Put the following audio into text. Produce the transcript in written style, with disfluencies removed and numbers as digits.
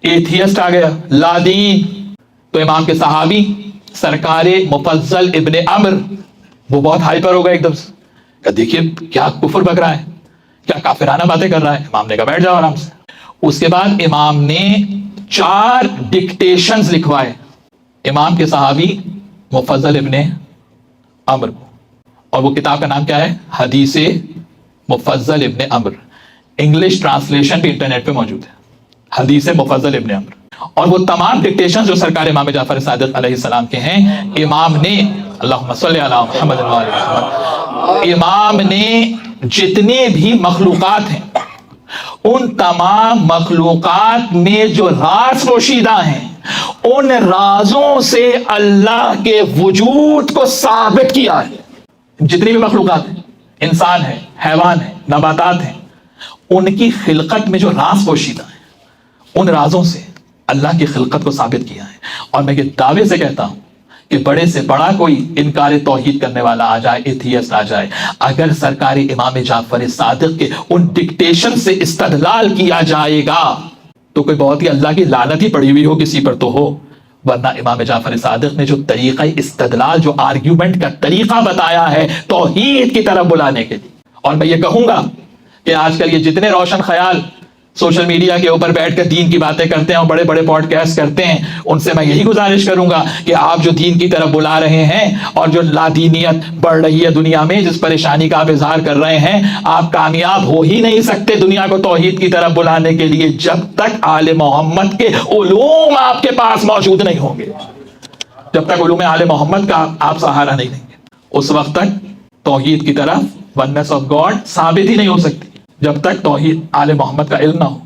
Atheist आ गया, लादीन। तो इमाम के सहाबी सरकार मुफज्जल इब्ने अम्र, वो बहुत हाइपर हो गए एकदम से, देखिए क्या कुफर बक रहा है, क्या काफिराना बातें कर रहा है। इमाम ने कहा बैठ जाओ आराम से। उसके बाद इमाम ने 4 डिक्टेशंस लिखवाए इमाम के सहाबी मुफज्जल इब्ने अम्र को, और वो किताब का नाम क्या है, हदीसे मुफज्जल इब्ने अम्र। इंग्लिश ट्रांसलेशन भी इंटरनेट पे मौजूद है, हदीसे मुफज्जल इब्ने अम्र। और वो तमाम डिक्टेशन जो सरकार इमाम जाफर सादिक अलैहिस्सलाम के हैं, इमाम ने अल्लाहुम्मा सल्ली अला मुहम्मद व आले मुहम्मद, इमाम ने जितने भी मखलूकात हैं उन तमाम मखलूकात में जो राज पोशीदा हैं, उन राजों से अल्लाह के वजूद को साबित किया है। जितनी भी मखलूकात हैं, इंसान है, हैवान है, नबातात हैं, उनकी खिलकत में जो राज पोशीदा है, उन राजों से अल्लाह की खिलकत को साबित किया है। और मैं ये दावे से कहता हूं कि बड़े से बड़ा कोई इनकार तौहीद करने वाला आ जाए, एथियस्ट आ जाए, अगर सरकारी इमाम जाफर सादिक के उन डिक्टेशन से इस्तदलाल किया जाएगा तो कोई बहुत ही अल्लाह की लानत ही पड़ी हुई हो किसी पर तो हो। वरना इमाम जाफर सादिक ने जो तरीका इस्तदलाल, जो आर्ग्यूमेंट का तरीका बताया है तौहीद की तरफ बुलाने के लिए, और मैं ये कहूंगा कि आजकल ये जितने रोशन ख्याल सोशल मीडिया के ऊपर बैठकर दीन की बातें करते हैं और बड़े बड़े पॉडकास्ट करते हैं, उनसे मैं यही गुजारिश करूंगा कि आप जो दीन की तरफ बुला रहे हैं और जो लादीनियत बढ़ रही है दुनिया में, जिस परेशानी का आप इजहार कर रहे हैं, आप कामयाब हो ही नहीं सकते दुनिया को तौहीद की तरफ बुलाने के लिए जब तक आले मोहम्मद के उलूम आपके पास मौजूद नहीं होंगे। जब तक उलूम आले मोहम्मद का आप सहारा नहीं लेंगे, उस वक्त तक तौहीद की तरफ, वननेस ऑफ गॉड साबित ही नहीं हो सकती, जब तक तौहीद आले मोहम्मद का इल्म ना हो।